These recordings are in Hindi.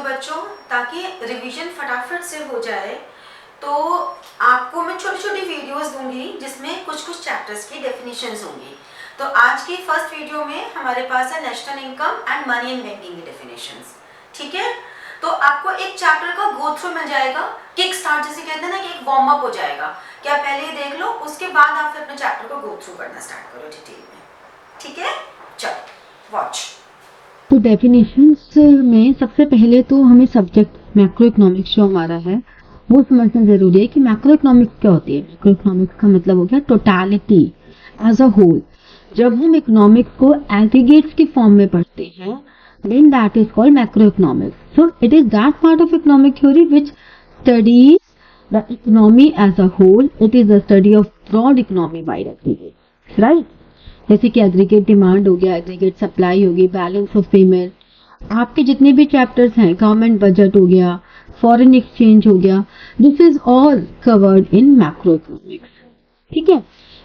बच्चों, ताकि रिवीजन फटाफट से हो जाए तो आपको मैं छोटी छोटी वीडियोस दूंगी जिसमें कुछ कुछ चैप्टर्स की डेफिनेशंस होंगी। तो आज की फर्स्ट वीडियो में हमारे पास है national income and money and banking की डेफिनेशंस। ठीक है, तो आपको एक चैप्टर का गो थ्रू मिल जाएगा, किक स्टार्ट जैसे कहते हैं ना कि एक वार्म अप हो जाएगा कि आप पहले ही देख लो, उसके बाद आप फिर अपने चैप्टर को गो थ्रू करना स्टार्ट करो डिटेल में। ठीक है, चलो वॉच। तो डेफिनेशंस में सबसे पहले तो हमें सब्जेक्ट मैक्रो इकोनॉमिक्स जो हमारा है वो समझना जरूरी है कि मैक्रो इकोनॉमिक्स क्या होती है। मैक्रो इकोनॉमिक्स का मतलब हो गया टोटालिटी एज अ होल। जब हम इकोनॉमिक्स को एग्रीगेट्स की फॉर्म में पढ़ते हैं then that is called macroeconomics. So it is that part of economic theory which studies the economy as a whole. It is the study of broad economy by aggregates, right. जैसे कि एग्रीगेट डिमांड हो गया, एग्रीगेट सप्लाई होगी, बैलेंस ऑफ पेमेंट, आपके जितने भी चैप्टर्स हैं, गवर्नमेंट बजट हो गया, फॉरेन एक्सचेंज हो गया, this is all covered in macro economics. ठीक है,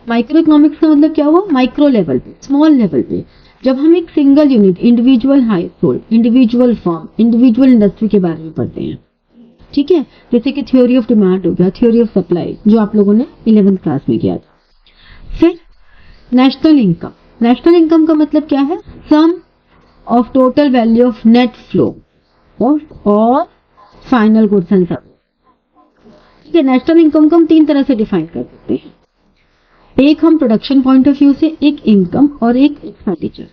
माइक्रो इकोनॉमिक्स का मतलब क्या हुआ? माइक्रो लेवल पे, स्मॉल लेवल पे, जब हम एक single unit, individual house hold, individual firm, individual industry के बारे में पढ़ते हैं। ठीक है, जैसे कि थ्योरी ऑफ डिमांड हो गया, थ्योरी ऑफ सप्लाई, जो आप लोगों ने 11th क्लास में किया था। फिर नेशनल इनकम। नेशनल इनकम का मतलब क्या है? Sum of total value of net flow और फाइनल गुड्स एंड सर्विस। ठीक है, नेशनल इनकम को हम 3 तरह से डिफाइन कर सकते हैं। एक हम प्रोडक्शन पॉइंट ऑफ व्यू से, एक इनकम और एक एक्सपेंडिचर।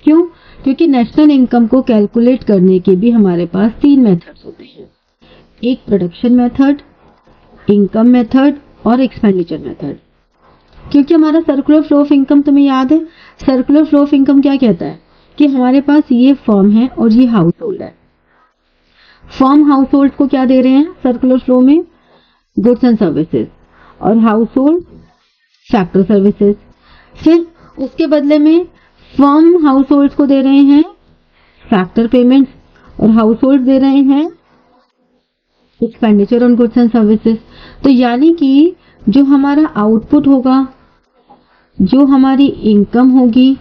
क्यों? क्योंकि नेशनल इनकम को कैलकुलेट करने के भी हमारे पास 3 मेथड्स होते हैं। एक प्रोडक्शन मेथड, इनकम मेथड और एक्सपेंडिचर मेथड। क्योंकि हमारा सर्कुलर फ्लो ऑफ इनकम तुम्हें याद है। सर्कुलर फ्लो ऑफ इनकम क्या कहता है कि हमारे पास ये फर्म है और ये हाउस होल्ड है। फर्म हाउस होल्ड को क्या दे रहे हैं सर्कुलर फ्लो में? गुड्स एंड सर्विसेज, और हाउस होल्ड फैक्टर सर्विसेज। फिर उसके बदले में फर्म हाउस होल्ड को दे रहे हैं फैक्टर पेमेंट्स और हाउस होल्ड दे रहे हैं expenditure on goods and services. तो यानी कि जो हमारा आउटपुट होगा, जो हमारी इनकम होगी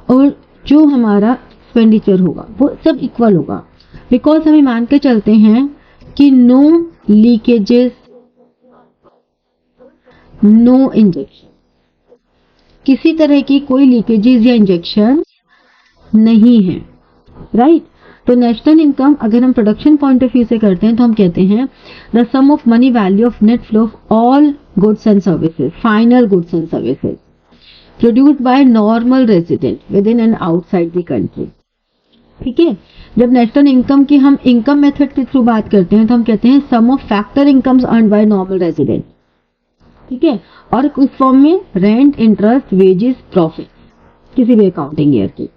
और जो हमारा एक्सपेंडिचर होगा वो सब इक्वल होगा। बिकॉज हमें मान के चलते हैं कि नो लीकेजेस, नो इंजेक्शन, किसी तरह की कोई लीकेजेस या इंजेक्शन नहीं है, राइट। तो नेशनल इनकम अगर हम प्रोडक्शन पॉइंट ऑफ व्यू से करते हैं तो हम कहते हैं the sum of money value of net flow of all goods and services, final goods and services produced by normal resident within and outside the country. ठीक है, जब नेशनल इनकम की हम इनकम मेथड के थ्रू बात करते हैं तो हम कहते हैं sum of factor incomes earned by normal resident. ठीक है, और उस फॉर्म में रेंट, इंटरेस्ट, वेजेस, प्रॉफिट किसी भी अकाउंटिंग ईयर की।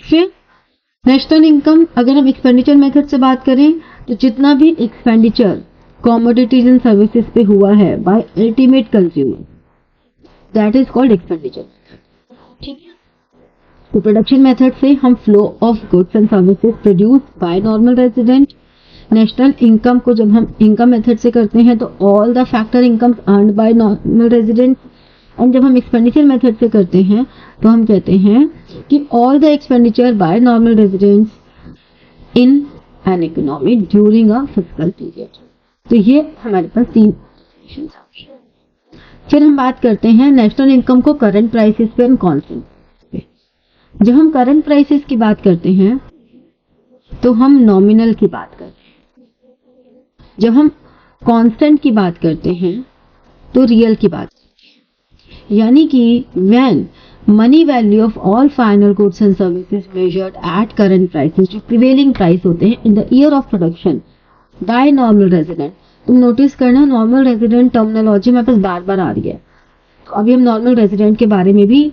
फिर नेशनल इनकम अगर हम एक्सपेंडिचर मेथड से बात करें तो जितना भी एक्सपेंडिचर कमोडिटीज एंड सर्विसेज पे हुआ है by ultimate consumer that is called expenditure. ठीक है, तो प्रोडक्शन मेथड से हम flow of goods and services produced by normal resident. National income को जब हम इनकम मेथड से करते हैं तो all the factor incomes earned by normal resident. और जब हम एक्सपेंडिचर मेथड से करते हैं तो हम कहते हैं कि all the expenditure by normal residents in an economy during a fiscal period. तो ये हमारे पास 3 definitions हैं। फिर हम बात करते हैं नेशनल इनकम को करंट प्राइसेस पे एंड कांस्टेंट पे। जब हम करंट प्राइसेस की बात करते हैं तो हम नॉमिनल की बात करते हैं। जब हम कांस्टेंट की बात करते हैं तो रियल की बात करते हैं। यानी कि when money value of all final goods and services measured at current prices, जो प्रिवेलिंग प्राइस होते हैं in the year of production by normal resident. तुम नोटिस करना नॉर्मल रेजिडेंट टर्मिनोलॉजी मेरे पास बार बार आ रही है। तो अभी हम नॉर्मल रेजिडेंट के बारे में भी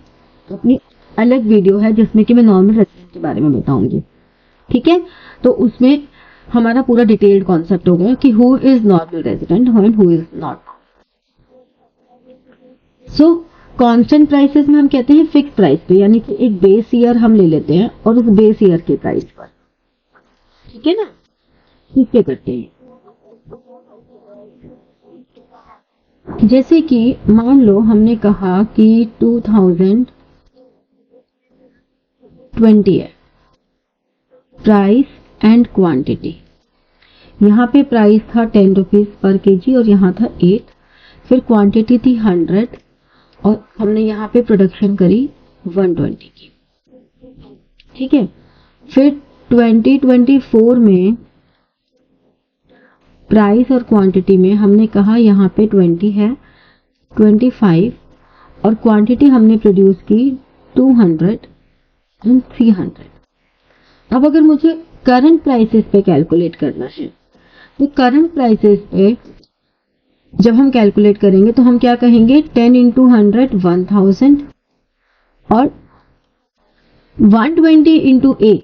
अपनी अलग वीडियो है जिसमें कि मैं नॉर्मल रेजिडेंट के बारे में बताऊंगी। ठीक है, तो उसमें हमारा पूरा डिटेल्ड कॉन्सेप्ट हो गया कि who is normal resident and who is not. So constant prices में हम कहते हैं फिक्स प्राइस पे, यानी कि एक बेस ईयर हम ले लेते हैं और उस बेस ईयर के प्राइस पर। ठीक है ना, ठीक करते हैं। जैसे कि मान लो हमने कहा कि 2020 है, प्राइस एंड क्वांटिटी। यहाँ पे प्राइस था 10 रुपीज पर केजी और यहाँ था 8, फिर क्वांटिटी थी 100 और हमने यहाँ पे प्रोडक्शन करी 120 की। ठीक है, फिर 2024 में प्राइस और क्वांटिटी में हमने कहा यहाँ पे 20 है, 25 और क्वांटिटी हमने प्रोड्यूस की 200 एंड 300। अब अगर मुझे करंट प्राइसेस पे कैलकुलेट करना है तो करंट प्राइसेस पे जब हम कैलकुलेट करेंगे तो हम क्या कहेंगे, 10 इंटू 100 1000 और 120 इंटू 8।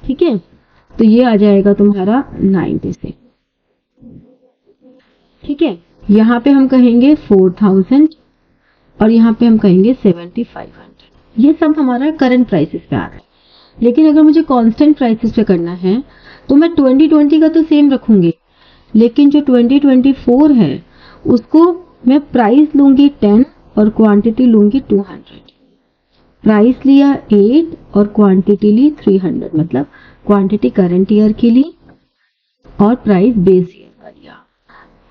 ठीक है, तो ये आ जाएगा तुम्हारा 96। ठीक है, यहाँ पे हम कहेंगे 4000 और यहाँ पे हम कहेंगे 7500। ये सब हमारा करंट प्राइसेस पे आ रहा है। लेकिन अगर मुझे कांस्टेंट प्राइसेस पे करना है तो मैं 2020 का तो सेम रखूंगी, लेकिन जो 2024 है उसको मैं प्राइस लूंगी 10 और क्वांटिटी लूंगी 200। प्राइस लिया 8 और क्वांटिटी ली 300, मतलब क्वांटिटी करंट ईयर की ली और प्राइस बेस ईयर का लिया।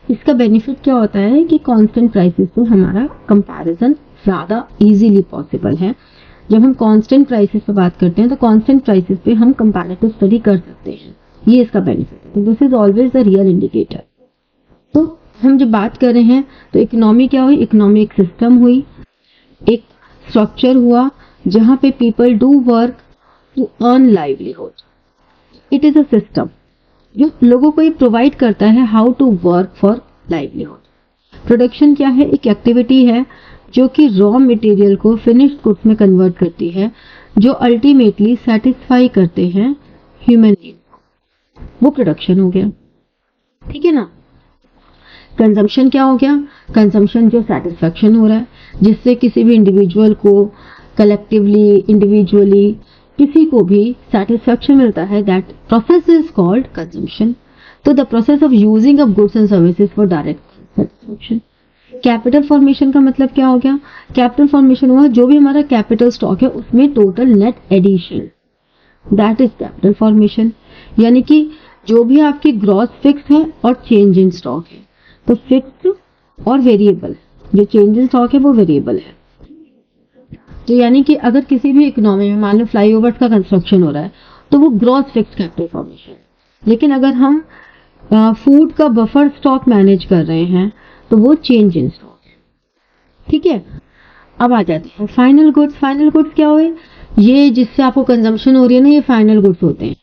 इसका बेनिफिट क्या होता है कि कांस्टेंट प्राइसेस से हमारा कंपैरिजन ज़्यादा इजीली पॉसिबल है। जब हम कांस्टेंट प्राइसेस पे बात करते हैं तो कांस्टेंट प्राइसेस पे हम कंपैरेटिव स्टडी कर सकते हैं, ये इसका बेनिफिट है। This is always the real indicator. तो हम जब बात कर रहे हैं तो इकोनॉमी क्या हुई, इकोनॉमी एक सिस्टम हुई, एक स्ट्रक्चर हुआ जहां पे people do work to earn livelihood. It is a system जो लोगों को ये प्रोवाइड करता है how to work for livelihood. Production क्या है, एक एक्टिविटी है जो कि रॉ मटेरियल को फिनिश्ड गुड्स में कन्वर्ट करती है, जो अल्टीमेटली सेटिस्फाई करते हैं ह्यूमन नीड, वो प्रोडक्शन हो गया। ठीक है ना। कंजम्पशन क्या हो गया, कंजम्पशन जो सेटिस्फैक्शन हो रहा है जिससे किसी भी इंडिविजुअल को कलेक्टिवली इंडिविजुअली किसी को भी सेटिस्फैक्शन मिलता है, that process is called consumption. तो the process of using of goods and services for direct satisfaction. Capital formation का मतलब क्या हो गया, कैपिटल फॉर्मेशन हुआ जो भी हमारा कैपिटल स्टॉक है उसमें total net addition, that is capital formation. यानी कि जो भी आपकी ग्रॉस फिक्स है और चेंज इन स्टॉक है, तो फिक्स और वेरिएबल, जो चेंज इन स्टॉक है वो वेरिएबल है। तो यानी कि अगर किसी भी इकोनॉमी में मान लो फ्लाईओवर्स का कंस्ट्रक्शन हो रहा है तो वो ग्रॉस फिक्स कैपिटल फॉर्मेशन है। लेकिन अगर हम फूड का बफर स्टॉक मैनेज कर रहे हैं तो वो चेंज इन स्टॉक है। ठीक है, अब आ जाते हैं फाइनल गुड्स। फाइनल गुड्स क्या हुए, ये जिससे आपको कंजम्पशन हो रही है ना, ये फाइनल गुड्स होते हैं।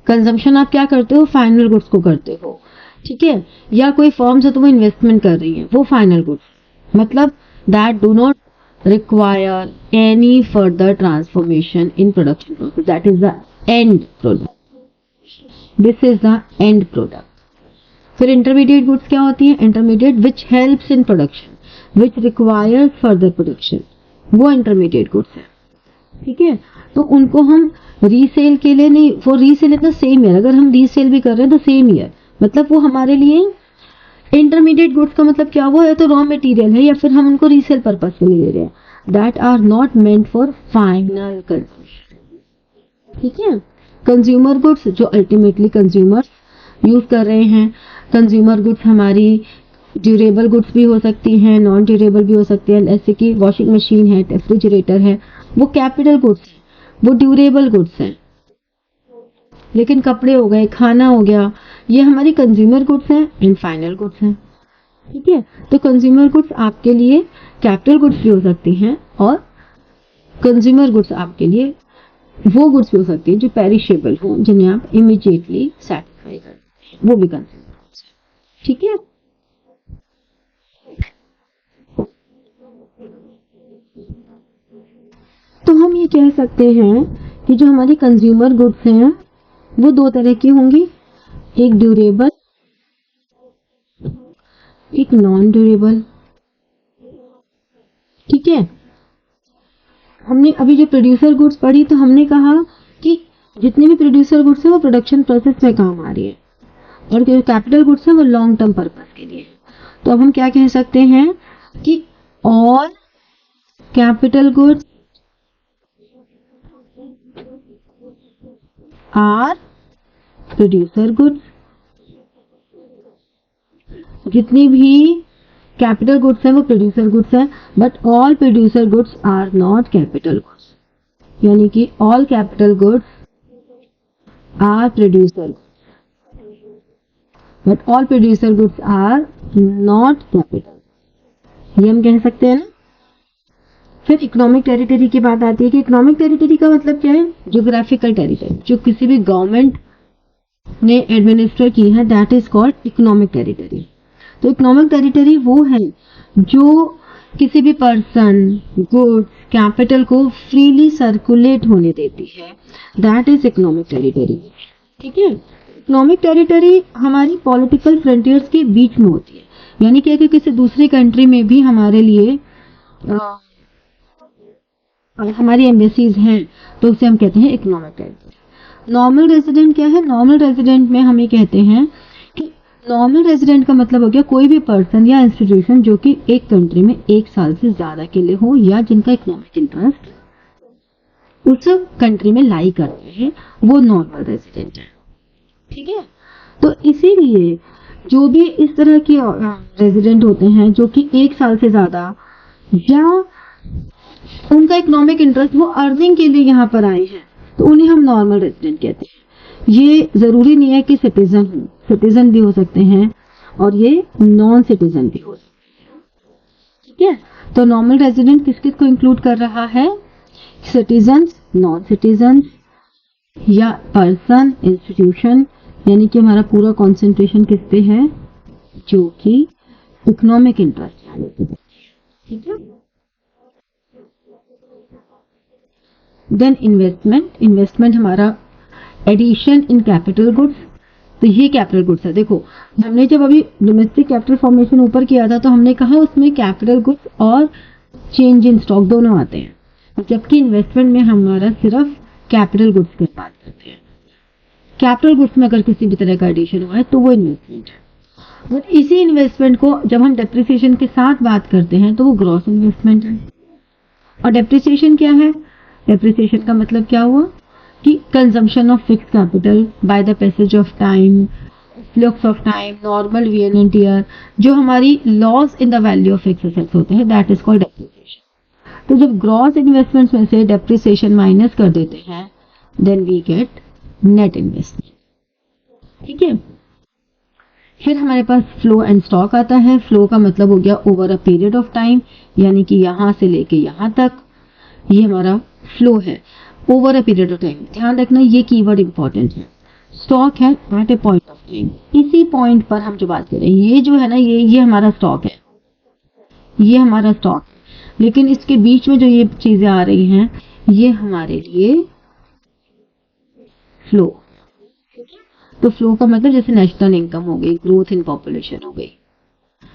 कंजम्पशन आप क्या करते हो, फाइनल गुड्स को करते हो। ठीक है, या कोई फर्म से तो वो इन्वेस्टमेंट कर रही है, वो फाइनल गुड्स, मतलब that do not require any further transformation in production process, that is the end product. This is the end product. फिर intermediate goods क्या होती है, intermediate which helps in production, which requires further production, वो intermediate goods है। ठीक है, तो उनको हम रीसेल के लिए नहीं, वो रीसेल इतना सेम ईयर, अगर हम रीसेल भी कर रहे हैं तो सेम ईयर, मतलब वो हमारे लिए इंटरमीडिएट गुड्स का मतलब क्या हुआ है, तो रॉ मटेरियल है या फिर हम उनको रीसेल पर्पस के लिए ले रहे हैं, that are not meant for final consumption. ठीक है, कंज्यूमर गुड्स जो अल्टीमेटली कंज्यूमर्स यूज कर रहे हैं। कंज्यूमर गुड्स हमारी ड्यूरेबल गुड्स भी हो सकती हैं, नॉन ड्यूरेबल भी हो सकती हैं, जैसे कि वॉशिंग मशीन है, रेफ्रिजरेटर है, वो कैपिटल गुड्स हैं, वो ड्यूरेबल गुड्स हैं। लेकिन कपड़े हो गए, खाना हो गया, ये हमारी कंज्यूमर गुड्स हैं एंड फाइनल गुड्स हैं। ठीक है, तो कंज्यूमर गुड्स आपके लिए कैपिटल गुड्स भी हो सकती हैं और कंज्यूमर गुड्स आपके लिए वो गुड्स भी हो सकती है जो पेरिशेबल हो, जिन्हें आप इमीडिएटली सेटिस्फाई करते हैं, वो भी कंज्यूमर गुड्स है। ठीक है, तो हम ये कह सकते हैं कि जो हमारी कंज्यूमर गुड्स हैं वो दो तरह की होंगी, एक ड्यूरेबल, एक नॉन ड्यूरेबल। ठीक है, हमने अभी जो प्रोड्यूसर गुड्स पढ़ी तो हमने कहा कि जितने भी प्रोड्यूसर गुड्स है वो प्रोडक्शन प्रोसेस में काम आ रही है और जो कैपिटल गुड्स है वो लॉन्ग टर्म पर्पस के लिए। तो अब हम क्या कह सकते हैं कि all capital goods are producer goods. जितनी भी कैपिटल गुड्स है वो प्रोड्यूसर गुड्स है, but all producer goods are not capital goods, यानी कि all capital goods are producer goods, but all producer goods are not capital, ये हम कह सकते हैं ना। फिर इकोनॉमिक टेरिटरी की बात आती है कि इकोनॉमिक टेरिटरी का मतलब क्या है? ज्योग्राफिकल टेरिटरी, जो किसी भी गवर्नमेंट ने एडमिनिस्टर की है, that is called economic territory. तो इकोनॉमिक टेरिटरी वो है जो किसी भी पर्सन, गुड्स, कैपिटल को फ्रीली सर्कुलेट होने देती है, दैट इज इकोनॉमिक टेरिटरी। ठीक है, इकोनॉमिक टेरिटरी हमारी पॉलिटिकल फ्रंटियर्स के बीच में होती है, यानी कि किसी दूसरी कंट्री में भी हमारे लिए हमारी एम्बेसीज हैं तो उसे हम कहते हैं इकोनॉमिक टेरिटरी। नॉर्मल रेजिडेंट क्या है? नॉर्मल रेजिडेंट में हम ये कहते हैं कि नॉर्मल रेजिडेंट का मतलब हो गया कोई भी पर्सन या इंस्टीट्यूशन जो कि एक कंट्री में 1 साल से ज्यादा के लिए हो, या जिनका इकोनॉमिक इंटरेस्ट उस कंट्री में लाई करते हैं, वो नॉर्मल रेजिडेंट है। ठीक है, तो इसीलिए जो भी इस तरह के रेजिडेंट होते हैं जो कि 1 साल से ज्यादा, या उनका इकोनॉमिक इंटरेस्ट वो अर्निंग के लिए यहाँ पर आए हैं, तो उन्हें हम नॉर्मल रेजिडेंट कहते हैं। ये जरूरी नहीं है कि सिटीजन हो, सिटीजन भी हो सकते हैं और ये नॉन सिटीजन भी हो सकते हैं। ठीक है, तो नॉर्मल रेजिडेंट किस किस को इंक्लूड कर रहा है? सिटीजन्स, नॉन सिटीजन्स, या पर्सन, इंस्टीट्यूशन, यानी कि हमारा पूरा कंसंट्रेशन किस पे है? जो कि इकोनॉमिक इंटरेस्ट। ठीक है, देन इन्वेस्टमेंट। इन्वेस्टमेंट हमारा एडिशन इन कैपिटल गुड्स, तो ये कैपिटल गुड्स है। देखो, हमने जब अभी डोमेस्टिक कैपिटल फॉर्मेशन ऊपर किया था तो हमने कहा उसमें कैपिटल गुड्स और चेंज इन स्टॉक दोनों आते हैं, जबकि इन्वेस्टमेंट में हमारा सिर्फ कैपिटल गुड्स की बात करते हैं। कैपिटल गुड्स में अगर किसी भी तरह का एडिशन हुआ है तो वो इन्वेस्टमेंट है। और इसी इन्वेस्टमेंट को जब हम डेप्रिसिएशन के साथ बात करते हैं तो वो ग्रॉस इन्वेस्टमेंट है। और डेप्रिसिएशन क्या है? डेप्रिसिएशन का मतलब क्या हुआ कि consumption of fixed capital by the passage of time, flux of time, normal wear and tear, जो हमारी loss in the value of fixed assets होते हैं, दैट इज कॉल्ड डेप्रिसिएशन। तो जब ग्रॉस इन्वेस्टमेंट्स में से डेप्रिसिएशन माइनस कर देते हैं, then we get net investment. ठीक है, फिर हमारे पास फ्लो एंड स्टॉक आता है। फ्लो का मतलब हो गया over a period of time, यानी कि यहां से लेके यहां तक, ये हमारा फ्लो है over a period of time. ध्यान रखना ये कीवर्ड इंपॉर्टेंट है। स्टॉक है at a point of time, इसी पॉइंट पर हम जो बात कर रहे हैं, ये जो है ना, ये हमारा स्टॉक है, ये हमारा स्टॉक। लेकिन इसके बीच में जो ये चीजें आ रही हैं, ये हमारे लिए फ्लो। तो फ्लो का मतलब जैसे नेशनल इनकम हो गई, ग्रोथ इन पॉपुलेशन हो गई,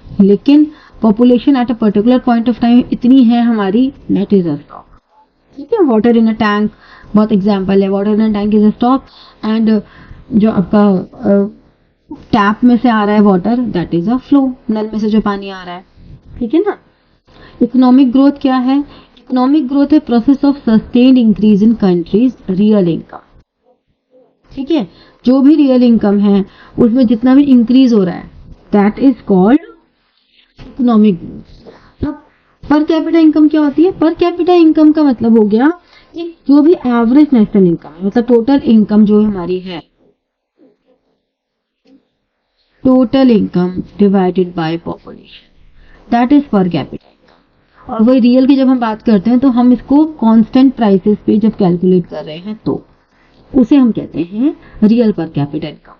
लेकिन population at a particular point of time इतनी है हमारी, दैट इज अ स्टॉक। ठीक है, वाटर इन अ टैंक बहुत एग्जांपल है। Water in a tank is a stock, and जो आपका टैप में से आ रहा है water, that is a flow, नल में से जो पानी आ रहा है। ठीक है ना। इकोनॉमिक ग्रोथ क्या है? इकोनॉमिक ग्रोथ है process of sustained increase in countries real income. ठीक है, जो भी रियल इनकम है उसमें जितना भी इंक्रीज हो रहा है, that is called economic growth. अब पर कैपिटा इनकम क्या होती है? पर कैपिटा इनकम का मतलब हो गया कि जो भी एवरेज नेशनल इनकम है, मतलब टोटल इनकम जो हमारी है, total income divided by population, that is per capita income. और वही रियल की जब हम बात करते हैं तो हम इसको कांस्टेंट प्राइसेस पे जब कैलकुलेट कर रहे हैं तो उसे हम कहते हैं real per capita income.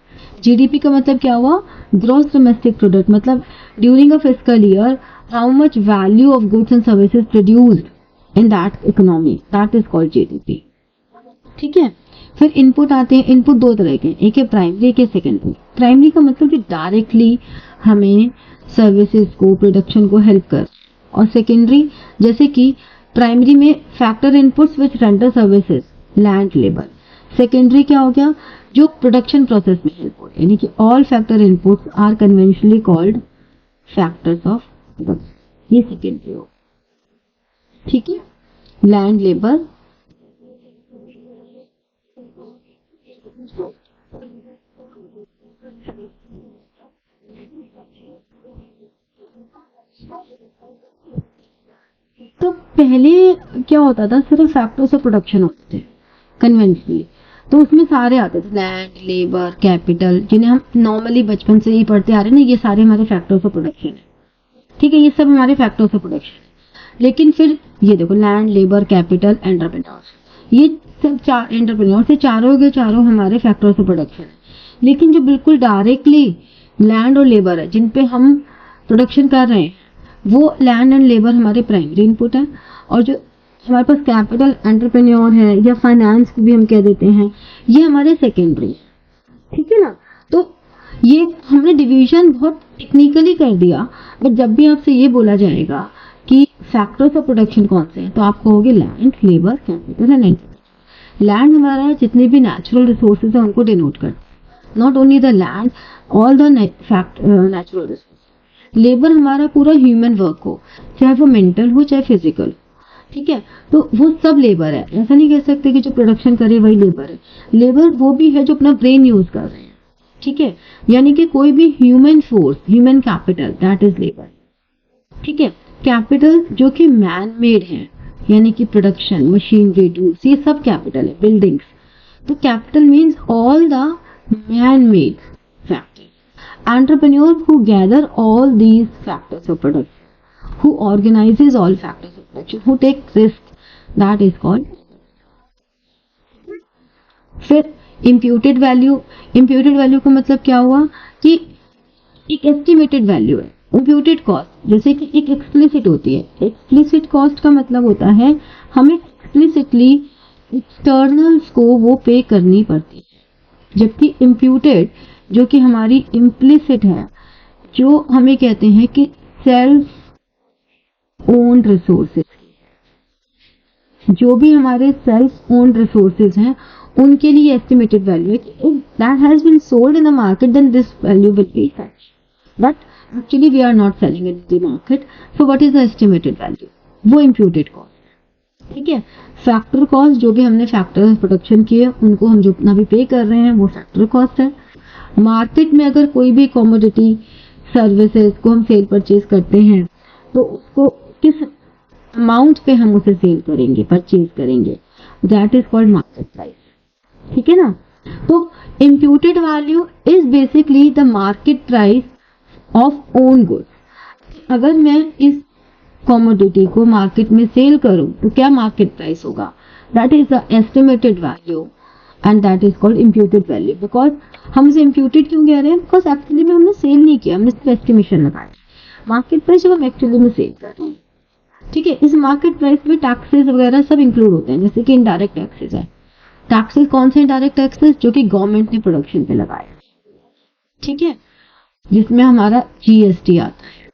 GDP का मतलब क्या हुआ? ग्रॉस डोमेस्टिक प्रोडक्ट, मतलब during a fiscal year how much value of goods and services produced in that economy, that is called GDP. ठीक है, फिर इनपुट आते हैं। इनपुट दो तरह के, एक है प्राइमरी, एक है सेकेंडरी। प्राइमरी का मतलब कि डायरेक्टली हमें सर्विसेज को, प्रोडक्शन को हेल्प कर, और सेकेंडरी जैसे कि प्राइमरी में factor inputs which render services, land, labour. Secondary क्या हो गया? जो प्रोडक्शन प्रोसेस में हेल्प हो, यानी कि all factor inputs are conventionally called factors of production, ये सेकेंडरी हो। ठीक है, लैंड, लेबर, पहले क्या होता था, सिर्फ फैक्टर्स ऑफ प्रोडक्शन होते थे कन्वेंशनली, तो उसमें सारे आते थे, लैंड, लेबर, कैपिटल, जिन्हें हम नॉर्मली बचपन से ही पढ़ते आ रहे हैं ना, ये सारे हमारे फैक्टर्स ऑफ प्रोडक्शन है। ठीक है, ये सब हमारे फैक्टर्स ऑफ प्रोडक्शन है। लेकिन फिर ये देखो, लैंड, लेबर, कैपिटल, एंटरप्रेन्योर्स, ये सब चार एंटरप्रेन्योर्स, ये चारों के चारों हमारे फैक्टर्स ऑफ प्रोडक्शन है। लेकिन जो बिल्कुल डायरेक्टली लैंड और लेबर है, जिन पे हम प्रोडक्शन कर रहे हैं, वो लैंड एंड लेबर हमारे प्राइमरी इनपुट है, और जो हमारे पास कैपिटल, एंटरप्रेन्योर है, या फाइनेंस भी हम कह देते हैं, ये हमारे सेकेंडरी है। ठीक है ना, तो ये हमने डिवीजन बहुत टेक्निकली कर दिया, बट जब भी आपसे ये बोला जाएगा कि फैक्टर्स ऑफ प्रोडक्शन कौन से हैं, तो आप कहोगे land, labour, capital and entrepreneur. Land हमारा जितने भी नेचुरल रिसोर्सेज है उनको डिनोट करता है, not only the land, all the natural resource. Labour हमारा पूरा ह्यूमन वर्क हो, चाहे वो मेंटल हो चाहे फिजिकल, ठीक है, तो वो सब लेबर है। ऐसा नहीं कह सकते कि जो प्रोडक्शन करे वही लेबर है। लेबर वो भी है जो अपना ब्रेन यूज कर रहे हैं। ठीक है, यानी कि कोई भी human force, human capital, that is labour. ठीक है, कैपिटल जो कि मैन मेड है, यानी कि प्रोडक्शन, मशीनरी, टूल्स, ये सब कैपिटल है, बिल्डिंग्स। तो capital means all the man made factors. Entrepreneur who gather all these factors of production, who organizes all factors of production, who take risk, that is called. फिर imputed value, imputed value का मतलब क्या हुआ कि एक estimated value है। imputed cost जैसे कि एक explicit होती है। explicit cost का मतलब होता है हमें explicitly externals को वो पे करनी पड़ती है, जबकि imputed जो कि हमारी इम्प्लिसिट है, जो हमें कहते हैं कि सेल्फ ओन्ड रिसोर्सेज, जो भी हमारे सेल्फ ओन्ड रिसोर्सेज हैं उनके लिए एस्टिमेटेड वैल्यू है कि that has been sold in the market then this value will be such, but actually we are not selling in the market, so what is the estimated value, वो इम्प्यूटेड कॉस्ट। ठीक है, फैक्टर कॉस्ट जो भी हमने फैक्टर प्रोडक्शन किए उनको हम जितना भी पे कर रहे हैं वो फैक्टर कॉस्ट है। मार्केट में अगर कोई भी कमोडिटी सर्विसेज को हम सेल परचेज करते हैं तो उसको किस अमाउंट पे हम उसे सेल करेंगे, परचेज करेंगे, that is called market price. ठीक है ना, तो imputed value is basically the market price of own goods. अगर मैं इस कमोडिटी को मार्केट में सेल करूं तो क्या मार्केट प्राइस होगा, that is the estimated value and that is called imputed value। because हम इसे imputed क्यों कह रहे हैं, because एक्चुअली में हमने सेल नहीं किया, हमने सिर्फ एस्टिमेशन लगाया। मार्केट प्राइस जब हम एक्चुअली में सेल कर रहे हैं, ठीक है, इस मार्केट प्राइस में टैक्सेस वगैरह सब इंक्लूड होते हैं, जैसे कि इनडायरेक्ट टैक्सेस है। टैक्सेस कौन से इनडायरेक्ट टैक्सेस, जो कि गवर्नमेंट ने प्रोडक्शन पे लगाया, ठीक है, जिसमें हमारा जीएसटी आता है,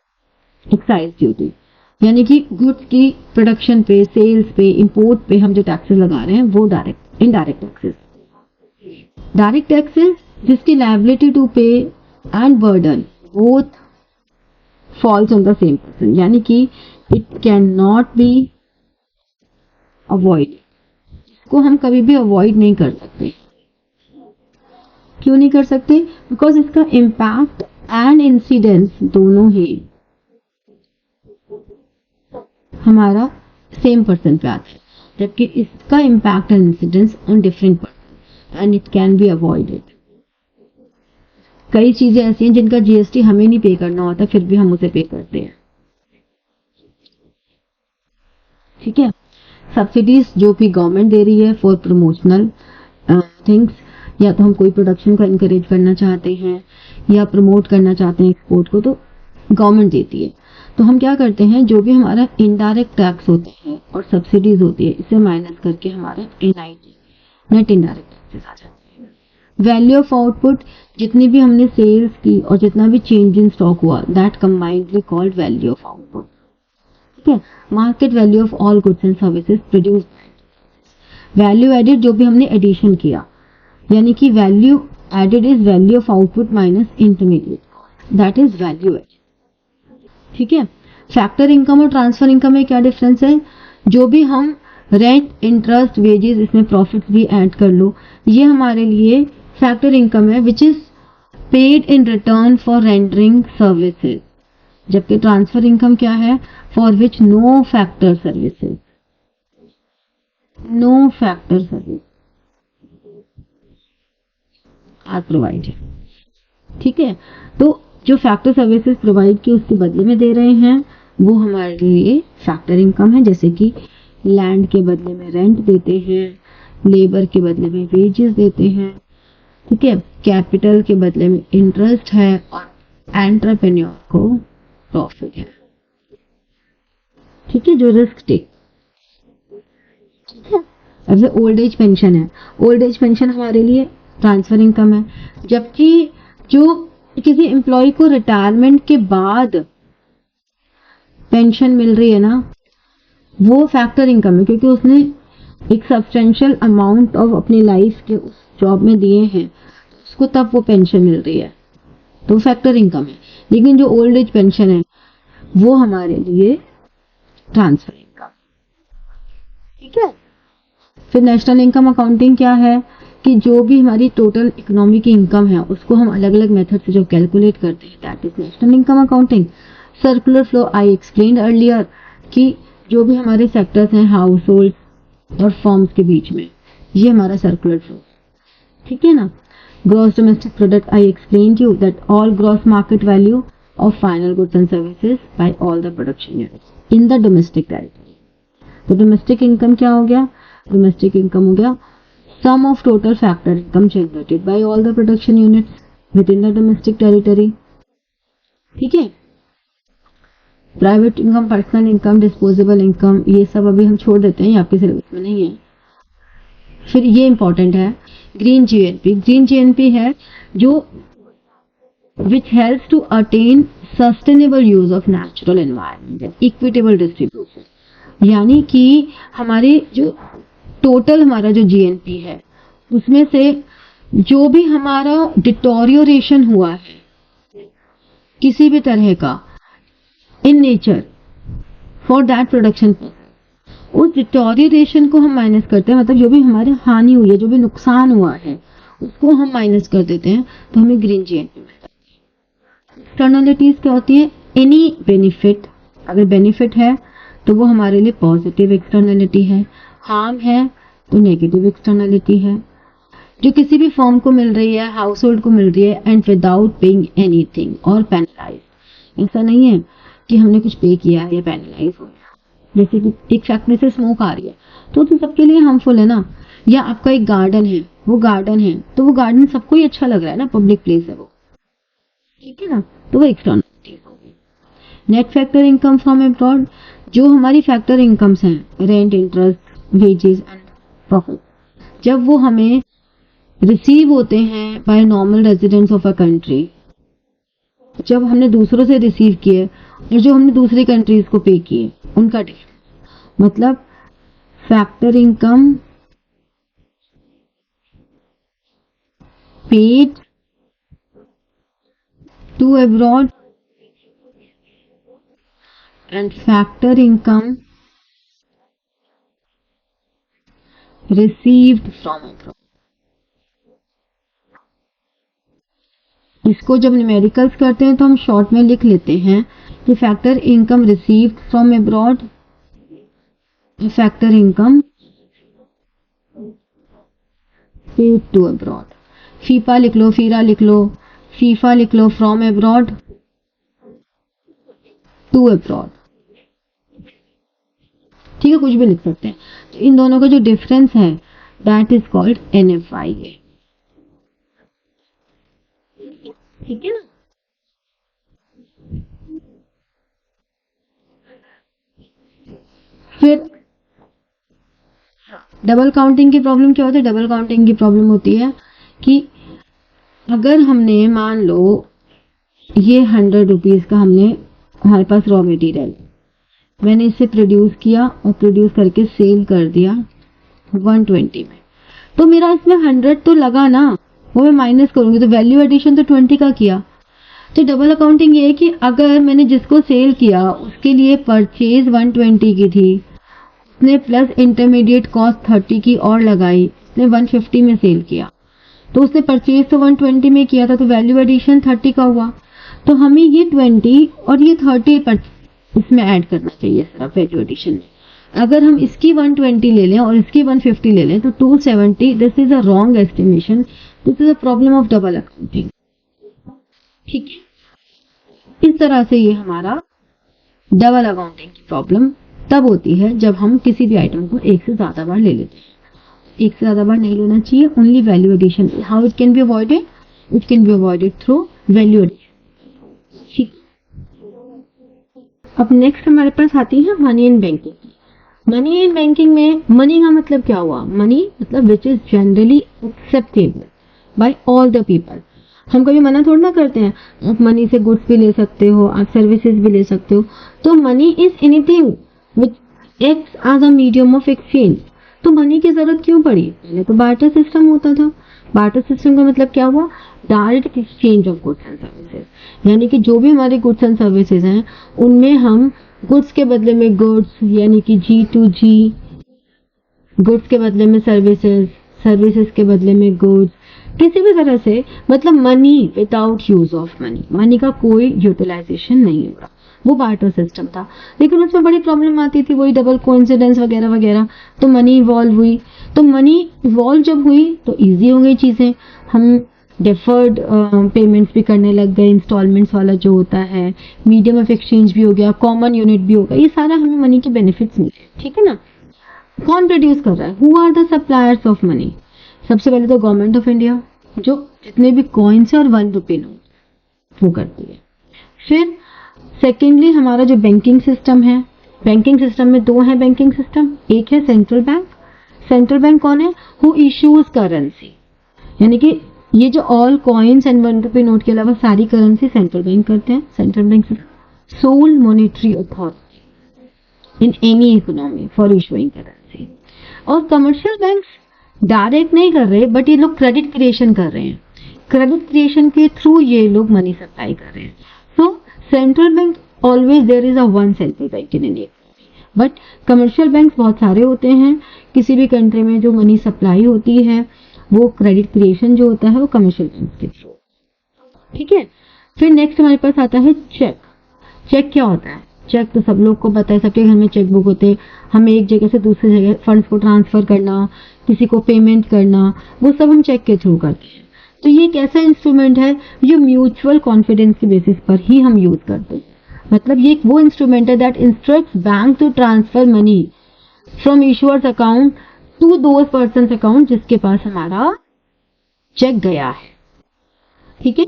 एक्साइज ड्यूटी, यानी कि गुड्स की प्रोडक्शन पे, सेल्स पे, इंपोर्ट पे हम जो टैक्सेस लगा रहे हैं वो direct indirect taxes. Direct taxes जिसकी लायबिलिटी टू पे and burden both falls on the same person, यानी कि it can not be avoid, इसको हम कभी भी अवॉइड नहीं कर सकते। क्यों नहीं कर सकते, बिकॉज इसका इम्पैक्ट एंड इंसिडेंस दोनों ही हमारा सेम पर्सन पे आता है, जबकि इसका impact and incidence on different person and it can be avoided. कई चीजें ऐसी हैं जिनका जीएसटी हमें नहीं पे करना होता, फिर भी हम उसे पे करते हैं। ठीक है, सब्सिडीज जो भी गवर्नमेंट दे रही है फॉर प्रमोशनल थिंग्स, या तो हम कोई प्रोडक्शन को इनकरेज करना चाहते हैं या प्रमोट करना चाहते हैं एक्सपोर्ट को, तो गवर्नमेंट देती है। तो हम क्या करते हैं, जो भी हमारा इनडायरेक्ट टैक्स होते हैं और सब्सिडीज होती है, इसे माइनस करके हमारा एनआईटी, नेट इनडायरेक्ट टैक्सेस आ जाते हैं। वैल्यू ऑफ आउटपुट, जितनी भी हमने सेल्स की और जितना भी चेंज इन स्टॉक हुआ, that combinedly called value of output. ठीक है, market value of all goods and services produced. Value added, जो भी हमने एडिशन किया, यानी कि value added is value of output minus intermediate cost, that is value added. ठीक है, फैक्टर इनकम और ट्रांसफर इनकम में क्या डिफरेंस है, जो भी हम रेंट, इंटरेस्ट, वेजेस, इसमें प्रॉफिट भी ऐड कर लो, ये हमारे लिए फैक्टर इनकम है, which is paid in return for rendering services, जबकि ट्रांसफर इनकम क्या है, for which no factor services. No factor service are provided. ठीक है, तो जो फैक्टर सर्विसेज प्रोवाइड की उसके बदले में दे रहे हैं वो हमारे लिए फैक्टर इनकम है। जैसे कि लैंड के बदले में रेंट देते हैं, लेबर के बदले में वेजेस देते हैं, ठीक है, कैपिटल के बदले में इंटरेस्ट है और एंटरप्रेन्योर को प्रॉफिट है। ठीक है, जो रिस्क टेक। ठीक है, अब से ओल्ड एज पेंशन है, ओल्ड एज पेंशन हमारे लिए ट्रांसफर इनकम है, जबकि जो किसी एम्प्लॉय को रिटायरमेंट के बाद पेंशन मिल रही है ना, वो फैक्टर इनकम है, क्योंकि उसने एक सब्सटेंशियल अमाउंट ऑफ अपनी लाइफ के उस जॉब में दिए हैं, उसको तब वो पेंशन मिल रही है, तो फैक्टर इनकम है। लेकिन जो ओल्ड एज पेंशन है वो हमारे लिए ट्रांसफर इनकम। ठीक है, फिर नेशनल इनकम अकाउंटिंग क्या है कि जो भी हमारी टोटल इकोनॉमी की इनकम है उसको हम अलग अलग मेथड से जो कैलकुलेट करते हैं, that is national income accounting. Circular flow I explained earlier कि जो भी हमारे सेक्टर्स हैं हाउस होल्ड और फर्म्स के बीच में, ये हमारा सर्कुलर फ्लो। ठीक है ना, gross domestic product I explain you that all gross market value of final goods and services by all the production units in the domestic territory. तो डोमेस्टिक इनकम क्या हो गया? डोमेस्टिक इनकम हो गया sum of total factor income generated by all the production units within the domestic territory। ठीक है, private income, personal income, disposable income, ये सब अभी हम छोड़ देते हैं, ये आपके सिलेबस में नहीं है। फिर ये इंपॉर्टेंट है ग्रीन जीएनपी। ग्रीन जीएनपी है जो which helps to attain sustainable use of natural environment and equitable distribution। यानी कि हमारे जो टोटल हमारा जो जीएनपी है उसमें से जो भी हमारा डिटोरियोरेशन हुआ है किसी भी तरह का in nature for that production, उस डिटोरियोरेशन को हम माइनस करते हैं, मतलब जो भी हमारे हानि हुई है, जो भी नुकसान हुआ है उसको हम माइनस कर देते हैं, तो हमें ग्रीन जीएनपी मिलता है। एक्सटर्नलिटीज क्या होती है? एनी बेनिफिट, अगर बेनिफिट है तो वो हमारे लिए पॉजिटिव एक्सटर्नलिटी है, हार्म है तो नेगेटिव एक्सटर्नलिटी है, जो किसी भी फर्म को मिल रही है, हाउस होल्ड को मिल रही है, एंड विदाउट पेइंग एनीथिंग और पेनलाइज। ऐसा नहीं है कि हमने कुछ पे किया है या पेनलाइज हो गया। जैसे कि एक फैक्ट्री से स्मोक आ रही है तो सबके लिए हार्मफुल है ना, या आपका एक गार्डन है, वो गार्डन है तो वो गार्डन सबको ही अच्छा लग रहा है ना, पब्लिक प्लेस है वो, ठीक है ना, तो वो एक्सटर्नलिटीज होगी। Net factor income from abroad, जो हमारी फैक्टर इनकम्स हैं, rent, interest, wages and profit, जब वो हमें रिसीव होते हैं by normal residents of a country, जब हमने दूसरों से रिसीव किए और जो हमने दूसरी कंट्रीज को पे किए, उनका डिफरेंस, मतलब factor income paid to abroad and factor income received from abroad। इसको जब न्यूमेरिकल्स करते हैं तो हम शॉर्ट में लिख लेते हैं कि factor income received from abroad, factor income paid to abroad. FIFA लिख लो, फीरा लिख लो, फीफा लिख लो, फ्रॉम अब्रॉड टू अब्रॉड, ठीक है, कुछ भी लिख सकते हैं। तो इन दोनों का जो डिफरेंस है दैट इज कॉल्ड NFIA। ठीक है ना, फिर डबल काउंटिंग की प्रॉब्लम क्या होती है? डबल काउंटिंग की प्रॉब्लम होती है कि अगर हमने मान लो ये 100 रुपीज का हमने, हमारे पास रॉ मटेरियल, मैंने इसे प्रोड्यूस किया और प्रोड्यूस करके सेल कर दिया 120 में, तो मेरा इसमें 100 तो लगा ना, वो मैं माइनस करूंगी तो वैल्यू एडिशन तो 20 का किया। तो डबल अकाउंटिंग ये है कि अगर मैंने जिसको सेल किया उसके लिए परचेज 120 की थी, उसने प्लस इंटरमीडिएट कॉस्ट 30 की और लगाई, उसने 150 में सेल किया, तो उसने परचेज तो 120 में किया था, तो वैल्यू एडिशन 30 का हुआ, तो हमें ये 20 और ये 30 पर इसमें ऐड करना चाहिए सिर्फ वैल्यू एडिशन में। अगर हम इसकी 120 ले लें और इसकी 150 ले लें तो 270, this is a wrong estimation, this is a problem of double accounting. ठीक है, इस तरह से ये हमारा डबल अकाउंटिंग की प्रॉब्लम तब होती है जब हम किसी भी आइटम को एक से ज्यादा बार ले लेते हैं। एक से ज्यादा बार नहीं लेना चाहिए, only value addition. How it can be avoided? It can be avoided through value addition. ठीक, अब नेक्स्ट हमारे पास आती है money in banking. Money in banking में मनी का मतलब क्या हुआ? मनी मतलब which is generally acceptable by all the people. हम कभी मना थोड़ा ना करते हैं, आप मनी से गुड्स भी ले सकते हो, आप सर्विसेज भी ले सकते हो। तो money is anything which acts as a medium of exchange. तो मनी की जरूरत क्यों पड़ी? पहले तो बार्टर सिस्टम होता था। बार्टर सिस्टम का मतलब क्या हुआ? Direct exchange of goods and services. यानी कि जो भी हमारे गुड्स एंड सर्विसेज हैं उनमें हम गुड्स के बदले में गुड्स, यानी कि G2G, गुड्स के बदले में सर्विसेज, सर्विसेज के बदले में गुड्स, किसी भी तरह से, मतलब money without use of money, money का कोई यूटिलाइजेशन नहीं होगा। वो बार्टर सिस्टम था, लेकिन उसमें बड़ी प्रॉब्लम आती थी, वही डबल कोइंसिडेंस वगैरह वगैरह। तो मनी इवॉल्व हुई, तो मनी इवॉल्व जब हुई तो इजी हो गई चीजें। हम डेफर्ड पेमेंट्स भी करने लग गए, इंस्टॉलमेंट्स वाला जो होता है, मीडियम ऑफ एक्सचेंज भी हो गया, कॉमन यूनिट भी हो गया, ये सारा हमें मनी के बेनिफिट्स मिले। ठीक है ना? कौन प्रोड्यूस कर रहा है? Who are the suppliers of money? सबसे पहले तो गवर्नमेंट ऑफ इंडिया, जो जितने भी कॉइन्स और 1 रुपए नोट वो करती है। फिर सेकेंडली हमारा जो बैंकिंग सिस्टम है, बैंकिंग सिस्टम में दो है बैंकिंग सिस्टम। एक है सेंट्रल बैंक। सेंट्रल बैंक कौन है? हु इश्यूज करेंसी, यानी कि ये जो ऑल कॉइन्स एंड 1 रुपए नोट के अलावा सारी करेंसी सेंट्रल बैंक करते हैं। Central bank sole monetary authority in any economy for issuing currency. और कमर्शियल बैंक्स डायरेक्ट नहीं कर रहे, बट ये लोग क्रेडिट क्रिएशन कर रहे हैं। क्रेडिट क्रिएशन के थ्रू ये लोग मनी सप्लाई कर रहे हैं। So central bank always there is a one central bank in India, but commercial bank बहुत सारे होते हैं। किसी भी कंट्री में जो मनी सप्लाई होती है वो क्रेडिट क्रिएशन जो होता है वो कमर्शियल बैंक के थ्रू। ठीक है, फिर नेक्स्ट हमारे पास आता है चेक। चेक क्या होता है? चेक तो सब लोग को पता है, सबके घर में चेक बुक होते हैं। हमें एक जगह से दूसरी जगह फंड्स को ट्रांसफर करना, किसी को पेमेंट करना, वो सब हम चेक के थ्रू करते हैं। तो ये एक ऐसा इंस्ट्रूमेंट है जो म्यूचुअल कॉन्फिडेंस के बेसिस पर ही हम यूज करते हैं। मतलब ये वो इंस्ट्रूमेंट है that instructs bank to transfer money from issuer's account to those person account जिसके पास हमारा चेक गया है। ठीक है,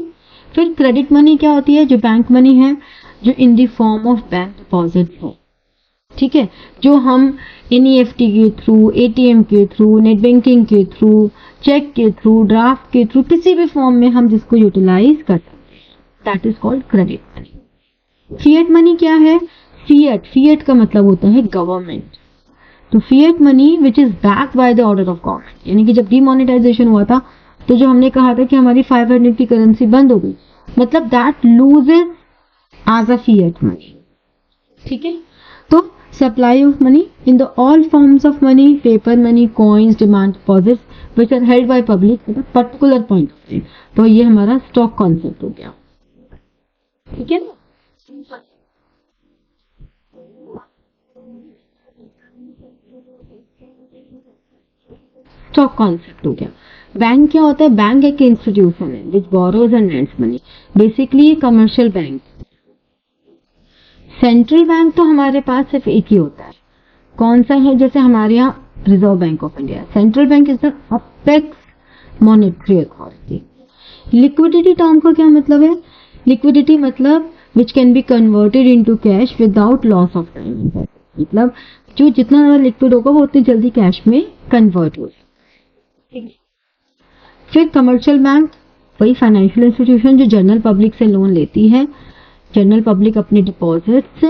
फिर क्रेडिट मनी क्या होती है? जो बैंक मनी है, जो in the form of bank deposit है। ठीक है, जो हम NEFT के थ्रू, ATM के थ्रू, नेट बैंकिंग के थ्रू, चेक के थ्रू, ड्राफ्ट के थ्रू, किसी भी फॉर्म में हम जिसको यूटिलाइज कर सकते हैं, that is called credit money. Fiat money क्या है? फिएट का मतलब होता है गवर्नमेंट। तो fiat money which is backed by the order of government, यानी कि जब डिमोनेटाइजेशन हुआ था तो जो हमने कहा था कि हमारी 500 की करेंसी बंद हो गई, मतलब that loses as a fiat money. ठीक है, तो supply of money in the all forms of money, paper money, coins, demand deposits which are held by public at a particular point of time। तो ये हमारा स्टॉक कॉन्सेप्ट हो गया। ठीक है ना? स्टॉक कॉन्सेप्ट हो गया। बैंक क्या होता है? बैंक एक इंस्टीट्यूशन है which borrows and lends money, basically ये कमर्शियल बैंक। सेंट्रल बैंक तो हमारे पास सिर्फ एक ही होता है। कौन सा है? जैसे हमारे यहाँ reserve bank of India. Central bank is the apex monetary authority. Liquidity term का क्या मतलब है? लिक्विडिटी मतलब which can be converted into cash without loss of time. मतलब जो जितना ज्यादा लिक्विड होगा वो उतनी जल्दी कैश में कन्वर्ट हो जाएगा। फिर कमर्शियल बैंक वही फाइनेंशियल इंस्टीट्यूशन जो जनरल पब्लिक से लोन लेती है। जनरल पब्लिक अपने डिपॉजिट्स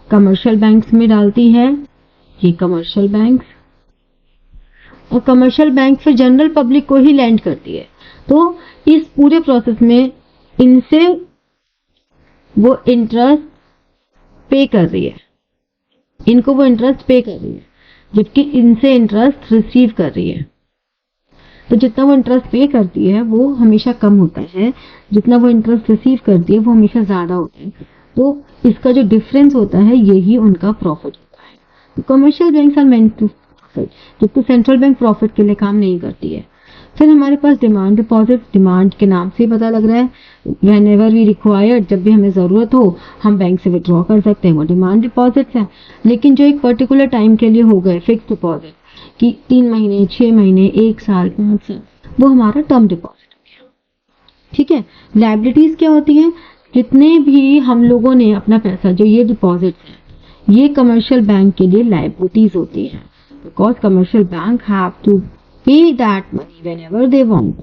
कमर्शियल बैंक्स में डालती है, ये कमर्शियल बैंक्स, और कमर्शियल बैंक फिर जनरल पब्लिक को ही लैंड करती है। तो इस पूरे प्रोसेस में इनसे वो इंटरेस्ट पे कर रही है, इनको वो इंटरेस्ट पे कर रही है, जबकि इनसे इंटरेस्ट रिसीव कर रही है। तो जितना वो इंटरेस्ट पे करती है वो हमेशा कम होता है, जितना वो इंटरेस्ट रिसीव करती है वो हमेशा ज्यादा होता है। तो इसका जो डिफरेंस होता है यही उनका प्रॉफिट होता है। Commercial banks are meant to profit, जबकि सेंट्रल बैंक प्रॉफिट के लिए काम नहीं करती है। फिर हमारे पास डिमांड डिपॉजिट, डिमांड के नाम से ही पता लग रहा है, व्हेन एवर वी रिक्वायर्ड, जब भी हमें जरूरत हो हम बैंक से विड्रॉ कर सकते हैं, वो डिमांड डिपॉजिट्स हैं। लेकिन जो एक पर्टिकुलर टाइम के लिए हो गए फिक्स डिपॉजिट कि 3 महीने, 6 महीने, 1 साल, 5 साल, वो हमारा टर्म डिपॉजिट हो गया। ठीक है। लायबिलिटीज क्या होती हैं? जितने भी हम लोगों ने अपना पैसा, जो ये डिपॉजिट है, ये कमर्शियल बैंक के लिए लायबिलिटीज होती हैं, because commercial bank have to pay that money whenever they want.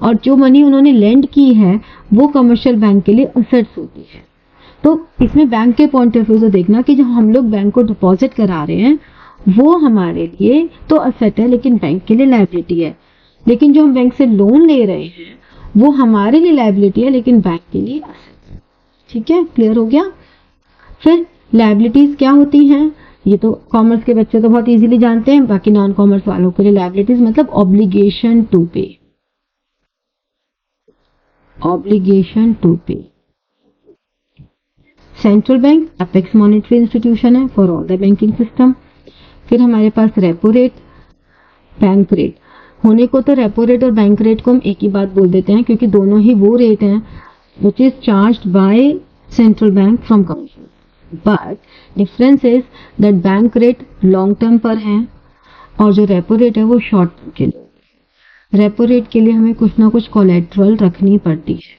और जो मनी उन्होंने लेंड की है वो कमर्शियल बैंक के लिए असेट्स होती है। तो इसमें बैंक के पॉइंट ऑफ व्यू से देखना कि जो हम लोग बैंक को डिपॉजिट करा रहे हैं वो हमारे लिए तो असेट है लेकिन बैंक के लिए लायबिलिटी है। लेकिन जो हम बैंक से लोन ले रहे हैं वो हमारे लिए लायबिलिटी है लेकिन बैंक के लिए असेट है। ठीक है, क्लियर हो गया। फिर लायबिलिटीज क्या होती हैं? ये तो कॉमर्स के बच्चे तो बहुत इजीली जानते हैं, बाकी नॉन कॉमर्स वालों के लिए लायबिलिटीज मतलब obligation to pay. Obligation to pay. Central bank apex monetary institution है for all the banking system. फिर हमारे पास रेपो रेट, बैंक रेट। होने को तो रेपो रेट और बैंक रेट को हम एक ही बात बोल देते हैं क्योंकि दोनों ही वो रेट हैं which is charged by central bank from commercial. But difference is that bank rate long term पर है और जो रेपो रेट है वो शॉर्ट टर्म के लिए। रेपो रेट के लिए हमें कुछ ना कुछ कोलेट्रल रखनी पड़ती है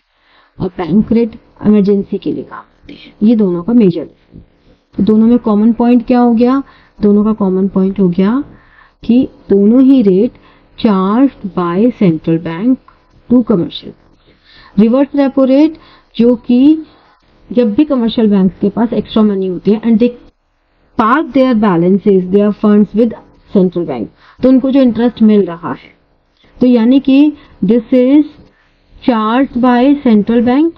और बैंक रेट इमरजेंसी के लिए काम आते हैं। ये दोनों का मेजर डिफरेंस। तो दोनों में कॉमन पॉइंट क्या हो गया? दोनों का कॉमन पॉइंट हो गया कि दोनों ही rate charged by central bank to commercial. Reverse repo rate, जो कि जब भी कमर्शियल बैंक के पास एक्स्ट्रा मनी होती है and they park their balances, their funds with central bank, तो उनको जो इंटरेस्ट मिल रहा है, तो यानी कि this is charged by central bank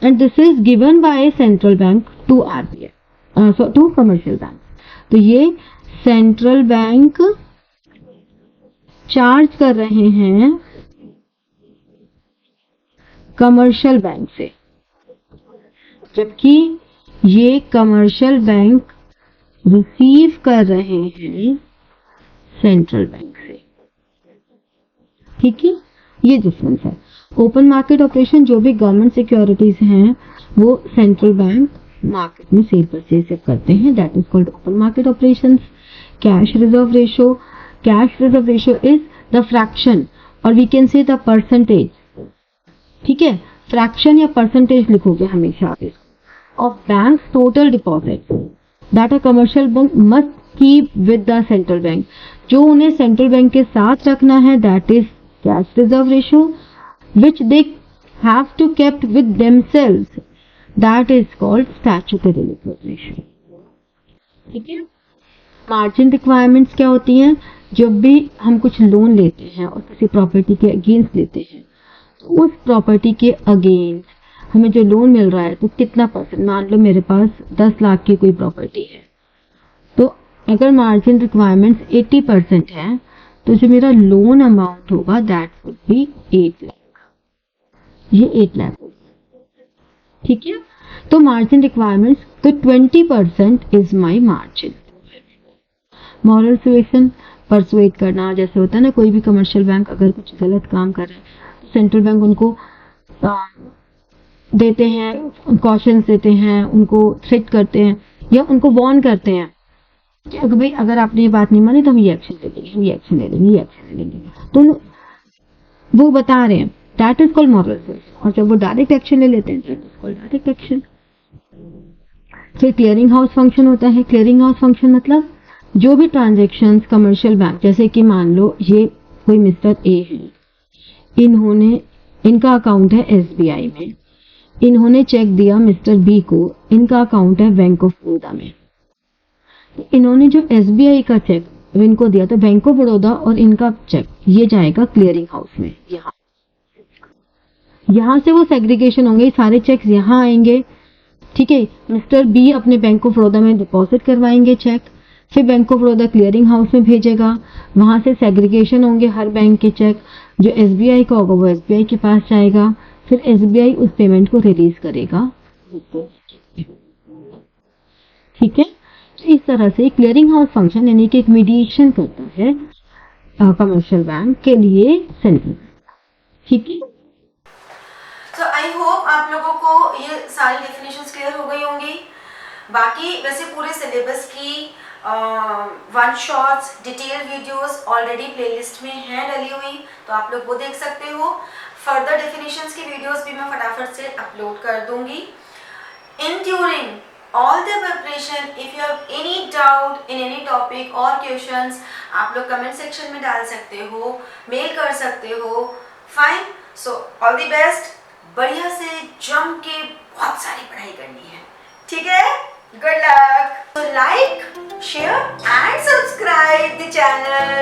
and this is given by central bank to RBI, to commercial bank. तो ये सेंट्रल बैंक चार्ज कर रहे हैं कमर्शियल बैंक से, जबकि ये कमर्शियल बैंक रिसीव कर रहे हैं सेंट्रल बैंक से। ठीक है, ये डिफरेंस है। ओपन मार्केट ऑपरेशन, जो भी गवर्नमेंट सिक्योरिटीज हैं वो सेंट्रल बैंक मार्केट में सेल परचेज करते हैं, that is called open market operations. Cash reserve ratio, cash reserve ratio is the fraction और we can say the percentage. ठीक है, फ्रैक्शन या परसेंटेज लिखोगे हमेशा of bank total deposit that a commercial bank must keep with the central bank, जो उन्हें सेंट्रल बैंक के साथ रखना है, that is cash reserve ratio which they have to kept with themselves, that is called statutory liquid ratio. ठीक है। मार्जिन रिक्वायरमेंट्स क्या होती हैं? जब भी हम कुछ लोन लेते हैं और किसी प्रॉपर्टी के अगेंस्ट लेते हैं तो उस प्रॉपर्टी के अगेंस्ट हमें जो लोन मिल रहा है तो कितना परसेंट, मान लो मेरे पास 10 लाख की कोई प्रॉपर्टी है, तो अगर मार्जिन रिक्वायरमेंट्स 80% है तो जो मेरा लोन अमाउंट होगा दैट वुड बी 8 लाख। ये 8 लाख। ठीक है, तो मार्जिन रिक्वायरमेंट्स, तो 20% is my margin. Moral suasion, persuade करना, जैसे होता है ना, कोई भी कमर्शियल बैंक अगर कुछ गलत काम कर रहा है तो सेंट्रल बैंक उनको देते हैं, कॉशंस देते हैं, उनको थ्रेट करते हैं या उनको वार्न करते हैं कि अगर भाई अगर आपने ये बात नहीं मानी तो हम ये एक्शन ले लेंगे, हम ये एक्शन ले लेंगे, ये एक्शन ले लेंगे। तो वो बता रहे हैं, that is called moral suasion. और जब वो डायरेक्ट एक्शन ले लेते हैं that is called direct action. फिर क्लियरिंग हाउस फंक्शन होता है। क्लियरिंग हाउस फंक्शन मतलब जो भी ट्रांजैक्शंस कमर्शियल बैंक, जैसे कि मान लो ये कोई मिस्टर ए है, इनका अकाउंट है एसबीआई में, इन्होंने चेक दिया मिस्टर बी को, इनका अकाउंट है बैंक ऑफ बड़ौदा में। इन्होंने जो एसबीआई का चेक इनको दिया तो बैंक ऑफ बड़ौदा और इनका चेक ये जाएगा क्लियरिंग हाउस में। यहाँ से वो सेग्रीगेशन होंगे, सारे चेक्स यहाँ आएंगे। ठीक है, मिस्टर बी अपने बैंक ऑफ बड़ौदा में डिपॉजिट करवाएंगे चेक, फिर bank of Baroda clearing house में भेजेगा, वहां से सेग्रीगेशन होंगे हर बैंक के चेक, जो एसबीआई का होगा वो एसबीआई के पास जाएगा, फिर एसबीआई उस पेमेंट को रिलीज करेगा ठीक है। तो इस तरह से क्लियरिंग हाउस फंक्शन यानी कि एक मीडिएशन करता है कमर्शियल बैंक के लिए सेंट्रल। ठीक है। तो आई होप आप लोगों को ये सारी डेफिनेशंस क्लियर हो गई होंगी। बाकी वैसे पूरे सिलेबस की one shots detail videos already playlist में हैं डली हुई, तो आप लोग वो देख सकते हो। फर्दर डेफिनेशंस की वीडियोस भी मैं फटाफट से अपलोड कर दूंगी। In during all the preparation, if you have any doubt in any topic or questions, आप लोग कमेंट सेक्शन में डाल सकते हो, मेल कर सकते हो। Fine, so all the best. बढ़िया से जम के बहुत सारी पढ़ाई करनी है, ठीक है? Good luck. So like, share and subscribe the channel.